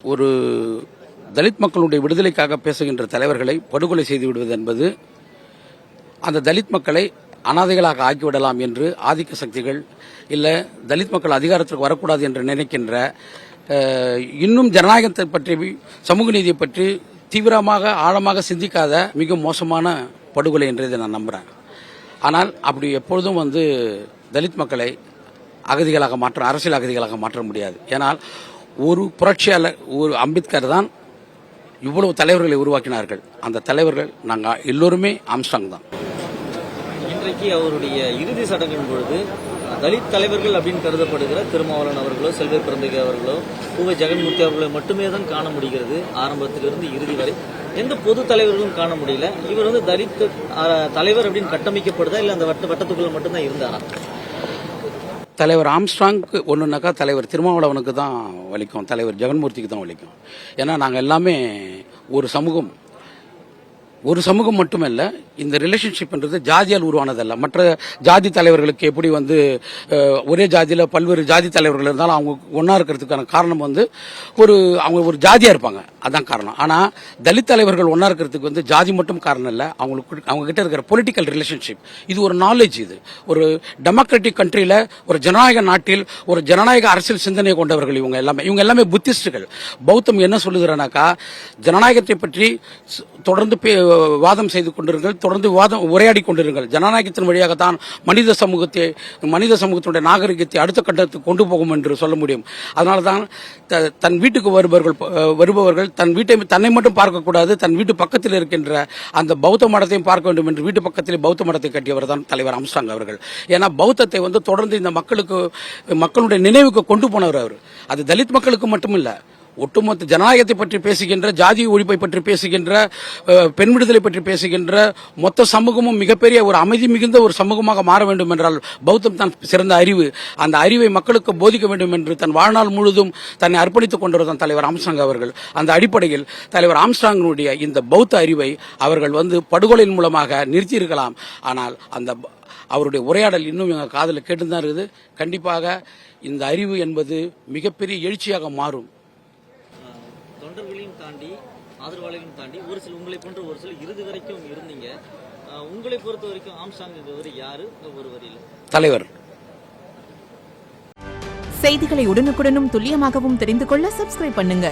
ஒரு தலித் மக்களுடைய விடுதலைக்காக பேசுகின்ற தலைவர்களை படுகொலை செய்து விடுவது என்பது அந்த தலித் மக்களை அனாதைகளாக ஆக்கிவிடலாம் என்று ஆதிக்க சக்திகள் இல்லை தலித் மக்கள் அதிகாரத்திற்கு வரக்கூடாது என்று நினைக்கின்ற இன்னும் ஜனநாயகத்தை பற்றி சமூக நீதியை பற்றி தீவிரமாக ஆழமாக சிந்திக்காத மிக மோசமான படுகொலை என்று இதை நான் நம்புகிறேன். ஆனால் அப்படி எப்பொழுதும் தலித் மக்களை அகதிகளாக அரசியல் அகதிகளாக மாற்ற முடியாது. ஏனால் ஒரு புரட்சியாளர் ஒரு அம்பேத்கர் தான் இவ்வளவு தலைவர்களை உருவாக்கினார்கள். அந்த தலைவர்கள் நாங்கள் எல்லோருமே ஆம்ஸ்ட்ராங் தான். இன்றைக்கு அவருடைய இறுதி சடங்கின் பொழுது தலித் தலைவர்கள் அப்படின்னு கருதப்படுகிற திருமாவளவன் அவர்களோ செல்வ பிறந்தகை அவர்களோ பூவை ஜெகன்மூர்த்தி அவர்களோ மட்டுமே தான் காண முடிகிறது. ஆரம்பத்திலிருந்து இறுதி வரை எந்த பொது தலைவர்களும் காண முடியல. இவர் தலித் தலைவர் அப்படின்னு கட்டமைக்கப்படுதா இல்லை அந்த வட்டத்துக்குள்ள மட்டும்தான் இருந்தாரா? தலைவர் ஆம்ஸ்ட்ராங்க்கு ஒன்றுனாக்கா தலைவர் திருமாவளவனுக்கு தான் வலிக்கும், தலைவர் ஜெகன்மூர்த்திக்கு தான் வலிக்கும். ஏன்னா நாங்கள் எல்லாமே ஒரு சமூகம் மட்டுமல்ல. இந்த ரிலேஷன்ஷிப்ன்றது ஜாதியால் உருவானதல்ல. மற்ற ஜாதி தலைவர்களுக்கு எப்படி ஒரே ஜாதியில் பல்வேறு ஜாதி தலைவர்கள் இருந்தாலும் அவங்க ஒன்றா இருக்கிறதுக்கான காரணம் அவங்க ஒரு ஜாதியாக இருப்பாங்க, அதான் காரணம். ஆனால் தலித் தலைவர்கள் ஒன்றா இருக்கிறதுக்கு ஜாதி மட்டும் காரணம் இல்லை, அவங்க கிட்ட இருக்கிற பொலிட்டிக்கல் ரிலேஷன்ஷிப். இது ஒரு நாலேஜ். இது ஒரு டெமோக்ராட்டிக் கண்ட்ரியில் ஒரு ஜனநாயக நாட்டில் ஒரு ஜனநாயக அரசியல் சிந்தனை கொண்டவர்கள் இவங்க எல்லாமே புத்திஸ்டுகள். பௌத்தம் என்ன சொல்லுகிறனாக்கா, ஜனநாயகத்தை பற்றி தொடர்ந்து வாதம் செய்து கொண்டிருங்கள், தொடர்ந்து உரையாடி கொண்டிருங்கள். ஜனநாயகத்தின் வழியாகத்தான் மனித சமூகத்தினுடைய நாகரிகத்தை அடுத்த கட்டத்துக்கு கொண்டு போகும் என்று சொல்ல முடியும். அதனால தான் தன் வீட்டுக்கு வருபவர்கள் தன்னை மட்டும் பார்க்கக்கூடாது, தன் வீட்டு பக்கத்தில் இருக்கின்ற அந்த பௌத்த மடத்தையும் பார்க்க வேண்டும் என்று வீட்டு பக்கத்தில் பௌத்த மடத்தை கட்டியவர் தான் தலைவர் ஆம்ஸ்ட்ராங் அவர்கள். ஏன்னா பௌத்தத்தை தொடர்ந்து இந்த மக்களுடைய நினைவுக்கு கொண்டு போனவர் அவர். அது தலித் மக்களுக்கு மட்டுமில்லை, ஒட்டுமொத்த ஜனநாயகத்தை பற்றி பேசுகின்ற, ஜாதி ஒழிப்பை பற்றி பேசுகின்ற, பெண் விடுதலை பற்றி பேசுகின்ற மொத்த சமூகமும் மிகப்பெரிய ஒரு அமைதி மிகுந்த ஒரு சமூகமாக மாற வேண்டும் என்றால் பௌத்தம் தான் சிறந்த அறிவு. அந்த அறிவை மக்களுக்கு போதிக்க வேண்டும் என்று தன் வாழ்நாள் முழுதும் தன்னை அர்ப்பணித்துக் கொண்டிருந்தான் தலைவர் ஆம்ஸ்ட்ராங் அவர்கள். அந்த அடிப்படையில் தலைவர் ஆம்ஸ்ட்ராங்கினுடைய இந்த பௌத்த அறிவை அவர்கள் படுகொலையின் மூலமாக நிறுத்தியிருக்கலாம். ஆனால் அவருடைய உரையாடல் இன்னும் எங்கள் காதில் கேட்டுதான் இருக்குது. கண்டிப்பாக இந்த அறிவு என்பது மிகப்பெரிய எழுச்சியாக மாறும். தொண்டர்களையும் தாண்டி ஆதரவாளர்களையும் தாண்டி உங்களை போன்ற ஒரு சில இறுதி வரைக்கும் இருந்தீங்க. உங்களை பொறுத்த வரைக்கும் ஆம்ஸ்ட்ராங் யாரு? ஒரு வரியில் தலைவர். செய்திகளை உடனுக்குடனும் துல்லியமாகவும் தெரிந்து கொள்ள சப்ஸ்கிரைப் பண்ணுங்க.